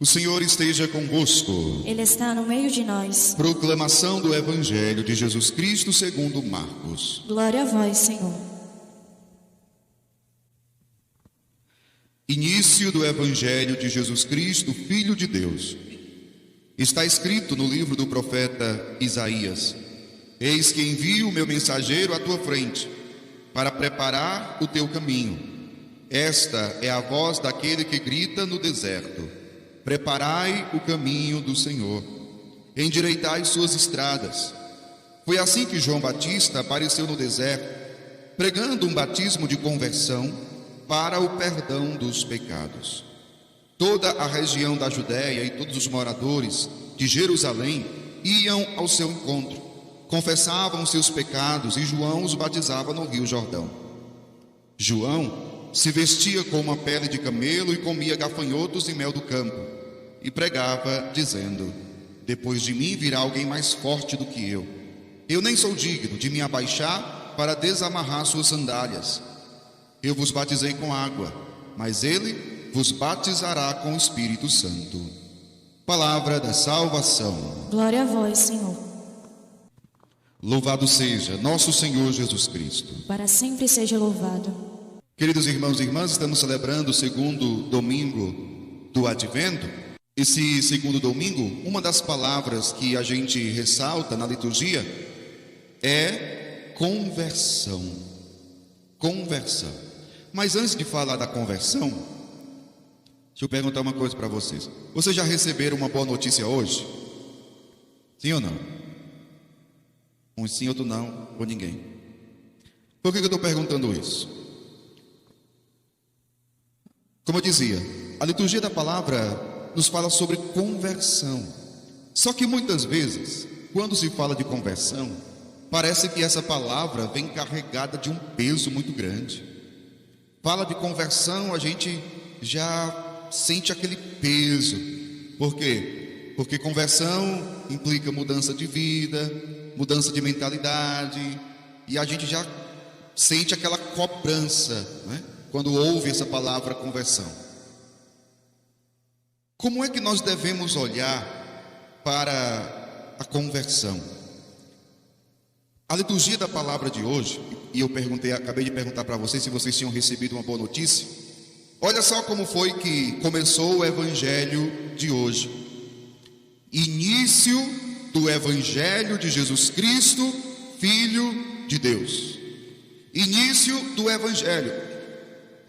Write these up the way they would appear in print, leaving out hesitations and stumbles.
O Senhor esteja convosco. Ele está no meio de nós. Proclamação do Evangelho de Jesus Cristo segundo Marcos. Glória a vós, Senhor. Início do Evangelho de Jesus Cristo, Filho de Deus. Está escrito no livro do profeta Isaías: Eis que envio o meu mensageiro à tua frente, para preparar o teu caminho. Esta é a voz daquele que grita no deserto: Preparai o caminho do Senhor, endireitai suas estradas. Foi assim que João Batista apareceu no deserto, pregando um batismo de conversão para o perdão dos pecados. Toda a região da Judéia e todos os moradores de Jerusalém iam ao seu encontro, confessavam seus pecados e João os batizava no rio Jordão. João se vestia com uma pele de camelo e comia gafanhotos e mel do campo, e pregava, dizendo: Depois de mim virá alguém mais forte do que eu. Eu nem sou digno de me abaixar para desamarrar suas sandálias. Eu vos batizei com água, mas ele vos batizará com o Espírito Santo. Palavra da salvação. Glória a vós, Senhor. Louvado seja nosso Senhor Jesus Cristo. Para sempre seja louvado. Queridos irmãos e irmãs, estamos celebrando o segundo domingo do Advento. Esse segundo domingo, uma das palavras que a gente ressalta na liturgia é conversão. Conversão. Mas antes de falar da conversão, deixa eu perguntar uma coisa para vocês. Vocês já receberam uma boa notícia hoje? Sim ou não? Um sim, outro não, ou ninguém. Por que eu estou perguntando isso? Como eu dizia, a liturgia da palavra nos fala sobre conversão. Só que muitas vezes, quando se fala de conversão, parece que essa palavra vem carregada de um peso muito grande. Fala de conversão, a gente já sente aquele peso. Por quê? Porque conversão implica mudança de vida, mudança de mentalidade, e a gente já sente aquela cobrança, né, quando ouve essa palavra conversão. Como é que nós devemos olhar para a conversão? A liturgia da palavra de hoje, e eu acabei de perguntar para vocês se vocês tinham recebido uma boa notícia. Olha só como foi que começou o Evangelho de hoje. Início do Evangelho de Jesus Cristo, Filho de Deus. Início do Evangelho.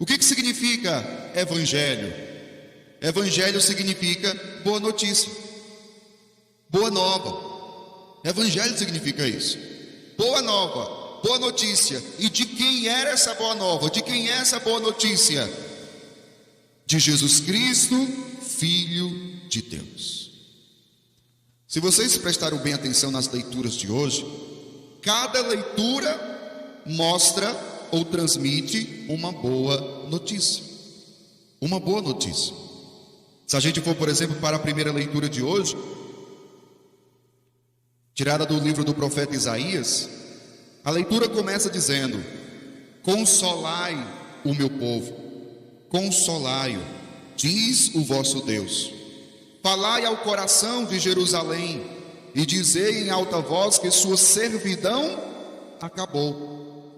O que significa Evangelho? Evangelho significa boa notícia, boa nova. Evangelho significa isso. Boa nova, boa notícia. E de quem era essa boa nova? De quem é essa boa notícia? De Jesus Cristo, Filho de Deus. Se vocês prestaram bem atenção nas leituras de hoje, cada leitura mostra ou transmite uma boa notícia. Uma boa notícia. Se a gente for, por exemplo, para a primeira leitura de hoje, tirada do livro do profeta Isaías, a leitura começa dizendo: Consolai o meu povo, consolai-o, diz o vosso Deus. Falai ao coração de Jerusalém e dizei em alta voz que sua servidão acabou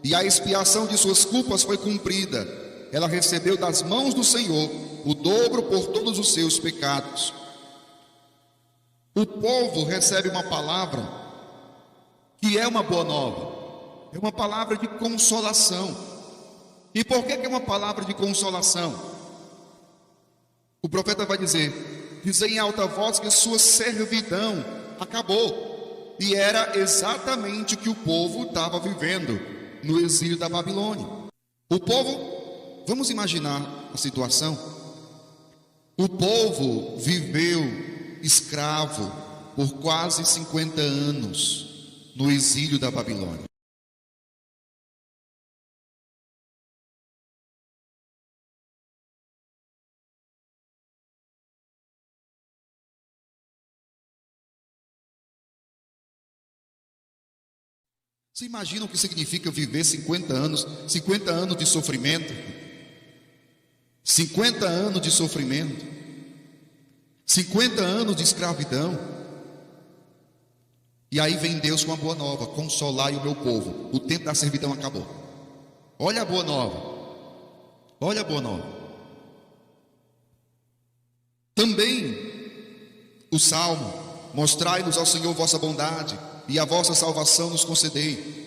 e a expiação de suas culpas foi cumprida. Ela recebeu das mãos do Senhor o dobro por todos os seus pecados. O povo recebe uma palavra que é uma boa nova, é uma palavra de consolação. E por que é uma palavra de consolação? O profeta vai dizer: dizei em alta voz que sua servidão acabou. E era exatamente o que o povo estava vivendo no exílio da Babilônia. O povo, vamos imaginar a situação. O povo viveu escravo por quase 50 anos no exílio da Babilônia. Você imagina o que significa viver 50 anos de sofrimento? 50 anos de sofrimento. 50 anos de escravidão. E aí vem Deus com a boa nova: consolai o meu povo, o tempo da servidão acabou. Olha a boa nova, olha a boa nova. Também o Salmo: mostrai-nos ao Senhor vossa bondade, e a vossa salvação nos concedei.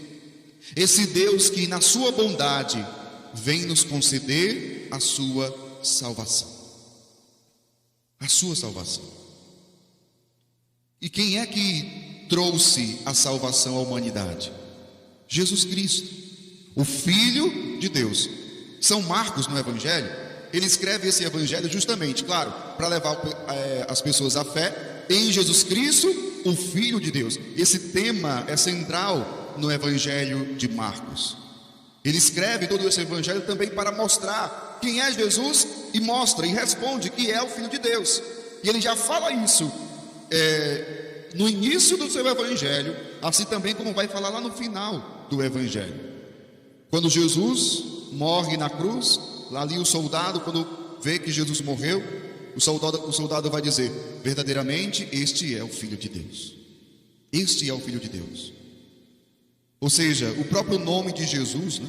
Esse Deus que na sua bondade vem nos conceder a sua salvação. A sua salvação. E quem é que trouxe a salvação à humanidade? Jesus Cristo, o Filho de Deus. São Marcos, no Evangelho, ele escreve esse Evangelho justamente, claro, para levar as pessoas à fé em Jesus Cristo, o Filho de Deus. Esse tema é central no Evangelho de Marcos. Ele escreve todo esse Evangelho também para mostrar quem é Jesus, e mostra e responde que é o Filho de Deus. E ele já fala isso no início do seu Evangelho, assim também como vai falar lá no final do Evangelho. Quando Jesus morre na cruz, lá ali o soldado, quando vê que Jesus morreu, o soldado vai dizer: verdadeiramente este é o Filho de Deus. Este é o Filho de Deus. Ou seja, o próprio nome de Jesus, né?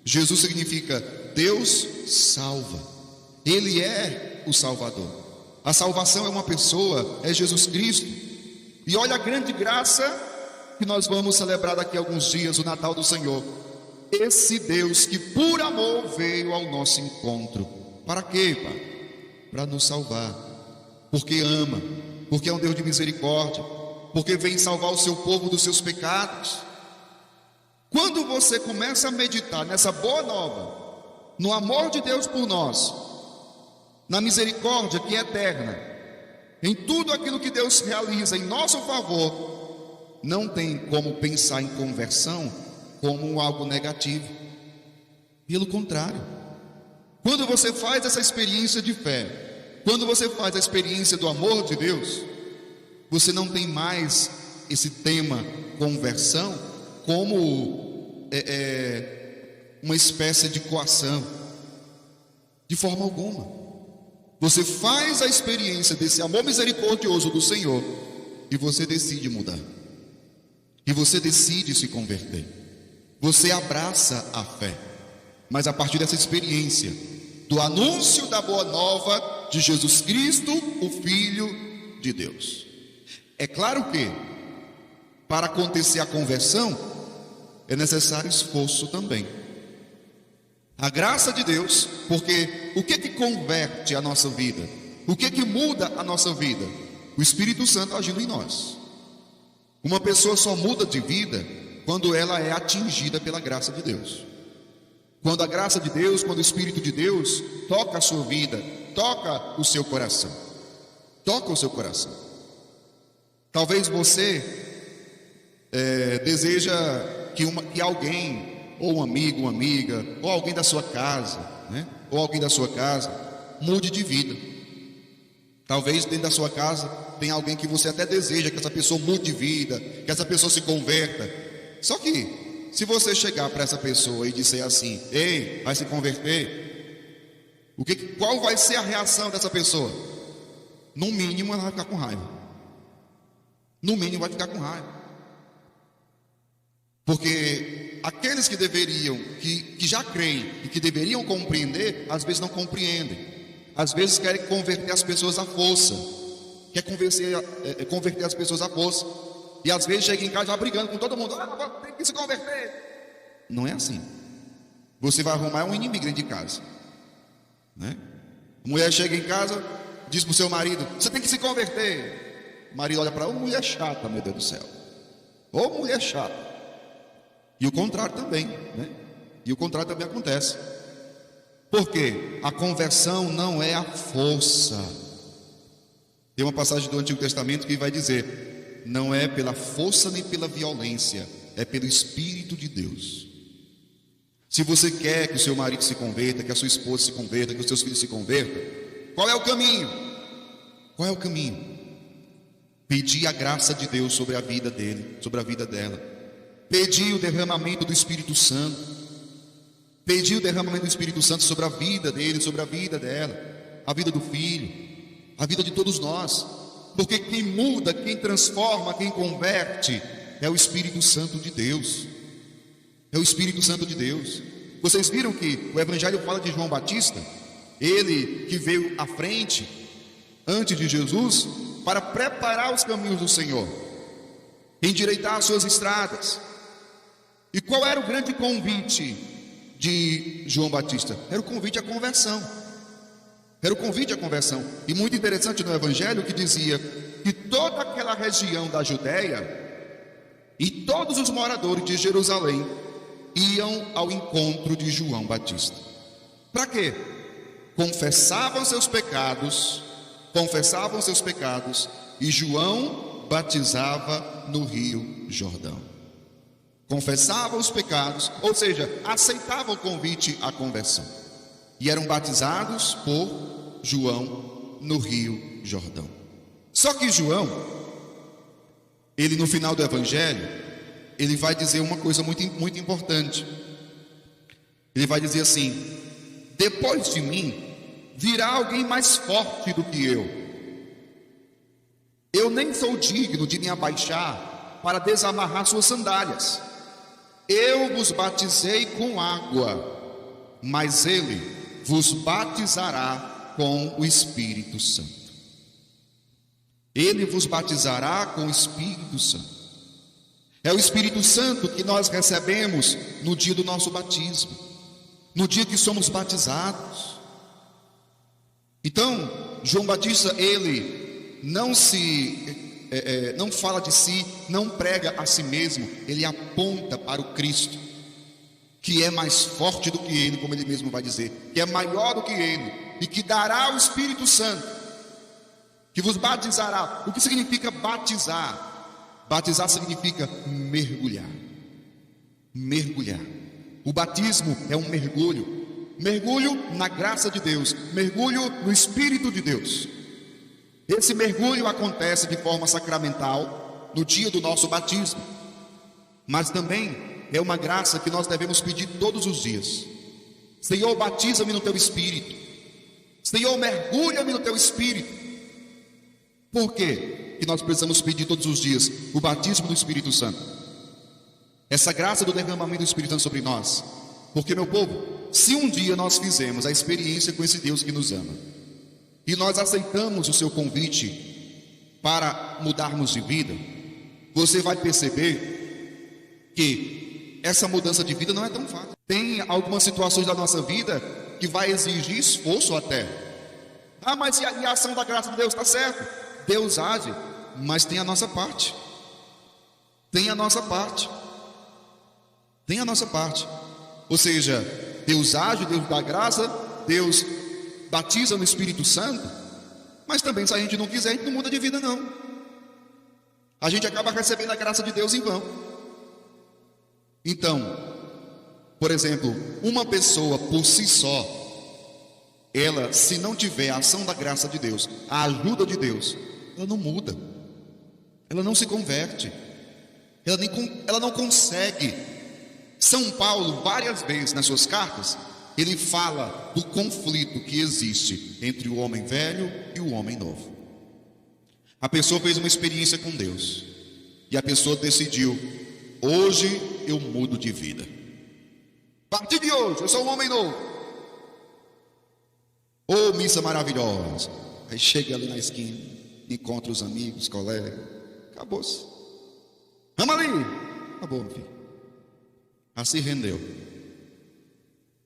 Jesus significa Deus salva. Ele é o Salvador. A salvação é uma pessoa, é Jesus Cristo. E olha a grande graça que nós vamos celebrar daqui a alguns dias, o Natal do Senhor. Esse Deus que por amor veio ao nosso encontro. Para quê, Pai? Para nos salvar. Porque ama, porque é um Deus de misericórdia, porque vem salvar o seu povo dos seus pecados. Quando você começa a meditar nessa boa nova, no amor de Deus por nós, na misericórdia que é eterna, em tudo aquilo que Deus realiza em nosso favor, não tem como pensar em conversão como algo negativo. Pelo contrário, quando você faz essa experiência de fé, quando você faz a experiência do amor de Deus, você não tem mais esse tema conversão como uma espécie de coação, de forma alguma. Você faz a experiência desse amor misericordioso do Senhor e você decide mudar, e você decide se converter, você abraça a fé. Mas a partir dessa experiência, do anúncio da boa nova de Jesus Cristo, o Filho de Deus. É claro que para acontecer a conversão é necessário esforço também. A graça de Deus, porque o que converte a nossa vida? O que muda a nossa vida? O Espírito Santo agindo em nós. Uma pessoa só muda de vida quando ela é atingida pela graça de Deus. Quando a graça de Deus, quando o Espírito de Deus toca a sua vida, toca o seu coração. Toca o seu coração. Talvez você deseja que alguém, ou um amigo, uma amiga, ou alguém da sua casa, né? Ou alguém da sua casa, mude de vida. Talvez dentro da sua casa tenha alguém que você até deseja que essa pessoa mude de vida, que essa pessoa se converta. Só que, se você chegar para essa pessoa e disser assim: ei, vai se converter, qual vai ser a reação dessa pessoa? No mínimo ela vai ficar com raiva. No mínimo vai ficar com raiva. Porque aqueles que deveriam, que já creem e que deveriam compreender, às vezes não compreendem. Às vezes querem converter as pessoas à força. Quer converter as pessoas à força. E às vezes chega em casa já brigando com todo mundo: agora tem que se converter. Não é assim. Você vai arrumar um inimigo dentro de casa, né? A mulher chega em casa, diz para o seu marido: você tem que se converter. O marido olha para ela: ô mulher chata, meu Deus do céu. Ô mulher chata. E o contrário também, né? E o contrário também acontece. Porque a conversão não é a força. Tem uma passagem do Antigo Testamento que vai dizer: não é pela força nem pela violência, é pelo Espírito de Deus. Se você quer que o seu marido se converta, que a sua esposa se converta, que os seus filhos se convertam, qual é o caminho? Qual é o caminho? Pedir a graça de Deus sobre a vida dele, sobre a vida dela. Pedir o derramamento do Espírito Santo. Pedir o derramamento do Espírito Santo sobre a vida dele, sobre a vida dela, a vida do filho. a vida de todos nós, porque quem muda, quem transforma, quem converte é o Espírito Santo de Deus. É o Espírito Santo de Deus. Vocês viram que o Evangelho fala de João Batista, ele que veio à frente, antes de Jesus, para preparar os caminhos do Senhor, endireitar as suas estradas. E qual era o grande convite de João Batista? Era o convite à conversão. Era o convite à conversão. E muito interessante no Evangelho que dizia que toda aquela região da Judéia e todos os moradores de Jerusalém iam ao encontro de João Batista. Para quê? Confessavam seus pecados e João batizava no Rio Jordão. Confessava os pecados, ou seja, aceitava o convite à conversão, e eram batizados por João no Rio Jordão. Só que João, ele no final do Evangelho, ele vai dizer uma coisa muito importante. Ele vai dizer assim: depois de mim virá alguém mais forte do que eu nem sou digno de me abaixar para desamarrar suas sandálias. Eu vos batizei com água, mas ele vos batizará com o Espírito Santo. Ele vos batizará com o Espírito Santo. É o Espírito Santo que nós recebemos no dia do nosso batismo, no dia que somos batizados. Então, João Batista, ele não fala de si, não prega a si mesmo, ele aponta para o Cristo, que é mais forte do que ele, como ele mesmo vai dizer, que é maior do que ele, e que dará o Espírito Santo, que vos batizará. O que significa batizar? Batizar significa mergulhar. Mergulhar. O batismo é um mergulho. Mergulho na graça de Deus, mergulho no Espírito de Deus. Esse mergulho acontece de forma sacramental no dia do nosso batismo, mas também é uma graça que nós devemos pedir todos os dias. Senhor, batiza-me no teu Espírito. Senhor, mergulha-me no teu Espírito. Por quê que nós precisamos pedir todos os dias o batismo do Espírito Santo? Essa graça do derramamento do Espírito Santo sobre nós. Porque, meu povo, se um dia nós fizemos a experiência com esse Deus que nos ama, e nós aceitamos o seu convite para mudarmos de vida, você vai perceber que essa mudança de vida não é tão fácil. Tem algumas situações da nossa vida que vai exigir esforço até. Mas e a ação da graça de Deus? Está certo, Deus age, mas tem a nossa parte. Tem a nossa parte. Tem a nossa parte. Ou seja, Deus age, Deus dá graça, Deus batiza no Espírito Santo, mas também, se a gente não quiser, a gente não muda de vida, não. A gente acaba recebendo a graça de Deus em vão. Então, por exemplo, uma pessoa por si só, ela, se não tiver a ação da graça de Deus, a ajuda de Deus, ela não muda, ela não se converte, ela não consegue. São Paulo, várias vezes nas suas cartas, ele fala do conflito que existe entre o homem velho e o homem novo. A pessoa fez uma experiência com Deus e a pessoa decidiu: hoje eu mudo de vida. A partir de hoje eu sou um homem novo. Oh, missa maravilhosa. Aí chega ali na esquina, encontra os amigos, colegas. Acabou-se. Vamos ali. Acabou, meu filho. Se rendeu.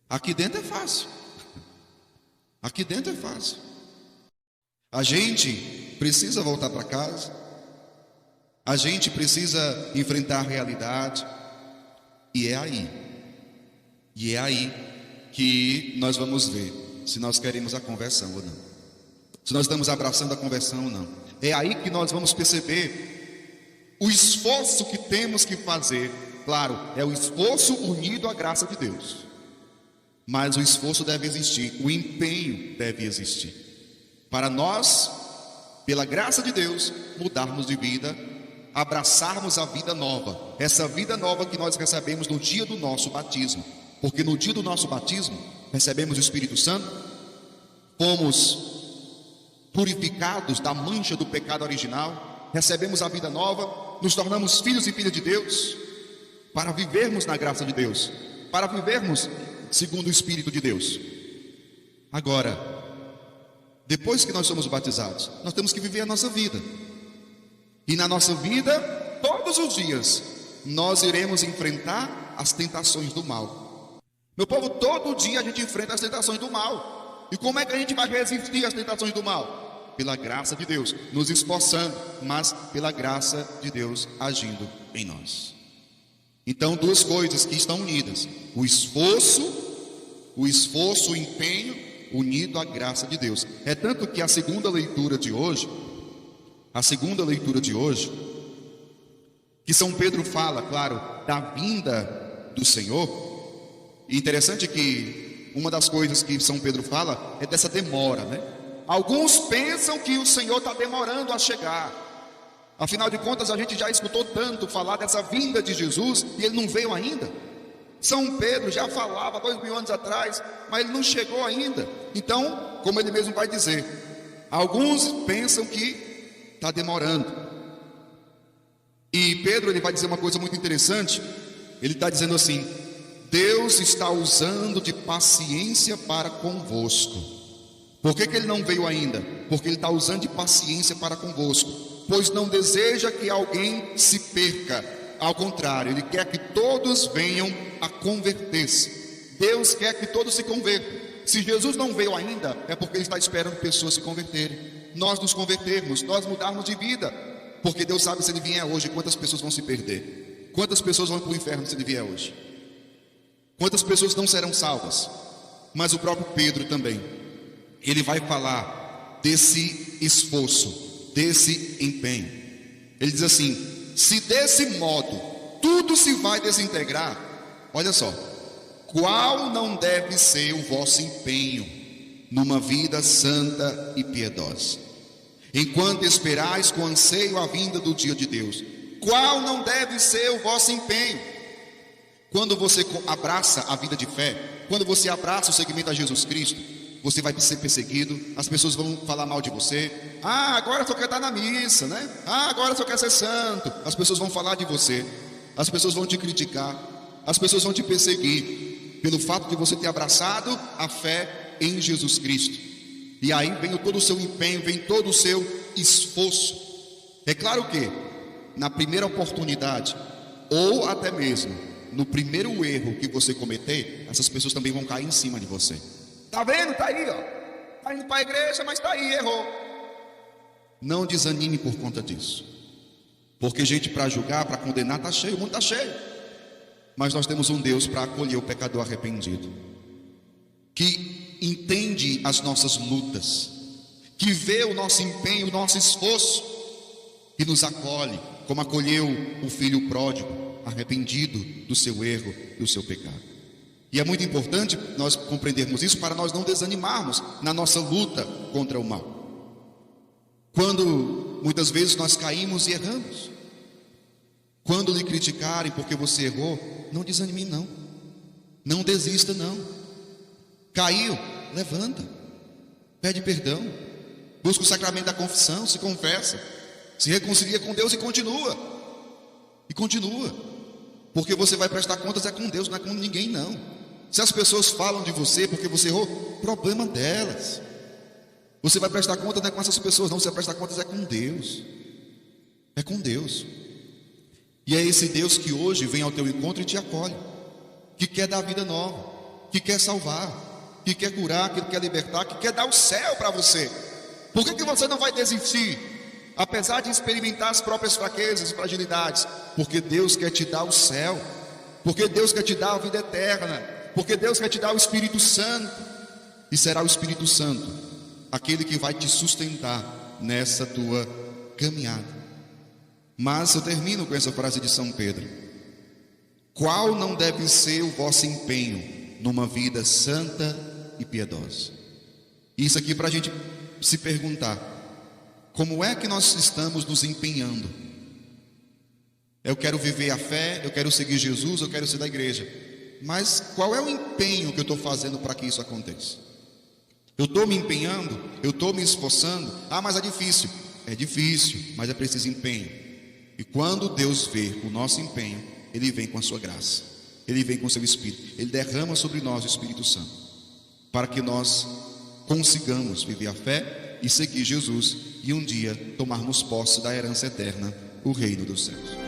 Aqui dentro é fácil. Aqui dentro é fácil. A gente precisa voltar para casa. A gente precisa enfrentar a realidade. E é aí que nós vamos ver se nós queremos a conversão ou não, se nós estamos abraçando a conversão ou não. É aí que nós vamos perceber o esforço que temos que fazer. Claro, é o esforço unido à graça de Deus, mas o esforço deve existir, o empenho deve existir, para nós, pela graça de Deus, mudarmos de vida, abraçarmos a vida nova, essa vida nova que nós recebemos no dia do nosso batismo. Porque no dia do nosso batismo recebemos o Espírito Santo, fomos purificados da mancha do pecado original, recebemos a vida nova, nos tornamos filhos e filhas de Deus, para vivermos na graça de Deus, para vivermos segundo o Espírito de Deus. Agora, depois que nós somos batizados, nós temos que viver a nossa vida. E na nossa vida, todos os dias, nós iremos enfrentar as tentações do mal. Meu povo, todo dia a gente enfrenta as tentações do mal. E como é que a gente vai resistir às tentações do mal? Pela graça de Deus, nos esforçando, mas pela graça de Deus agindo em nós. Então, duas coisas que estão unidas: o esforço, o empenho, unido à graça de Deus. É tanto que a segunda leitura de hoje, que São Pedro fala, claro, da vinda do Senhor. E interessante que uma das coisas que São Pedro fala é dessa demora, né? Alguns pensam que o Senhor está demorando a chegar. Afinal de contas, a gente já escutou tanto falar dessa vinda de Jesus e ele não veio ainda. São Pedro já falava 2000 anos atrás, mas ele não chegou ainda. Então, como ele mesmo vai dizer, alguns pensam que está demorando. E Pedro, ele vai dizer uma coisa muito interessante. Ele está dizendo assim: Deus está usando de paciência para convosco. Por que ele não veio ainda? Porque ele está usando de paciência para convosco, pois não deseja que alguém se perca. Ao contrário, ele quer que todos venham a converter-se. Deus quer que todos se convertam. Se Jesus não veio ainda, é porque ele está esperando pessoas se converterem, nós nos convertermos, nós mudarmos de vida. Porque Deus sabe, se ele vier hoje, quantas pessoas vão se perder, quantas pessoas vão para o inferno se ele vier hoje, quantas pessoas não serão salvas. Mas o próprio Pedro também, ele vai falar desse esforço, desse empenho. Ele diz assim: se desse modo tudo se vai desintegrar, olha só, qual não deve ser o vosso empenho numa vida santa e piedosa, enquanto esperais com anseio a vinda do dia de Deus? Qual não deve ser o vosso empenho? Quando você abraça a vida de fé, quando você abraça o seguimento a Jesus Cristo, você vai ser perseguido, as pessoas vão falar mal de você. Ah, agora só quer estar na missa, né? Ah, agora só quer ser santo. As pessoas vão falar de você, as pessoas vão te criticar, as pessoas vão te perseguir, pelo fato de você ter abraçado a fé em Jesus Cristo. E aí vem todo o seu empenho, vem todo o seu esforço. É claro que na primeira oportunidade, ou até mesmo no primeiro erro que você cometer, essas pessoas também vão cair em cima de você. Tá vendo? Tá aí, ó. Tá indo para a igreja, mas tá aí, errou. Não desanime por conta disso, porque gente para julgar, para condenar, tá cheio, o mundo tá cheio. Mas nós temos um Deus para acolher o pecador arrependido, que entende as nossas lutas, que vê o nosso empenho, o nosso esforço, e nos acolhe, como acolheu o filho pródigo, arrependido do seu erro e do seu pecado. E é muito importante nós compreendermos isso para nós não desanimarmos na nossa luta contra o mal. Quando muitas vezes nós caímos e erramos, quando lhe criticarem porque você errou, não desanime não, não desista não. Caiu, levanta, pede perdão, busca o sacramento da confissão, se confessa, se reconcilia com Deus e continua, porque você vai prestar contas é com Deus, não é com ninguém não. Se as pessoas falam de você porque você errou, problema delas. Você vai prestar contas não é com essas pessoas não, você vai prestar contas é com Deus. É com Deus. E é esse Deus que hoje vem ao teu encontro e te acolhe, que quer dar vida nova, que quer salvar, que quer curar, que quer libertar, que quer dar o céu para você. Por que você não vai desistir, apesar de experimentar as próprias fraquezas e fragilidades? Porque Deus quer te dar o céu, porque Deus quer te dar a vida eterna, porque Deus quer te dar o Espírito Santo. E será o Espírito Santo aquele que vai te sustentar nessa tua caminhada. Mas eu termino com essa frase de São Pedro: qual não deve ser o vosso empenho numa vida santa e piedosa? Isso aqui para a gente se perguntar: como é que nós estamos nos empenhando? Eu quero viver a fé, eu quero seguir Jesus, eu quero ser da igreja, mas qual é o empenho que eu estou fazendo para que isso aconteça? Eu estou me empenhando, eu estou me esforçando. Ah, mas é difícil. É difícil, mas é preciso empenho. E quando Deus vê o nosso empenho, Ele vem com a sua graça, Ele vem com o seu Espírito, Ele derrama sobre nós o Espírito Santo, para que nós consigamos viver a fé e seguir Jesus, e um dia tomarmos posse da herança eterna, o reino dos céus.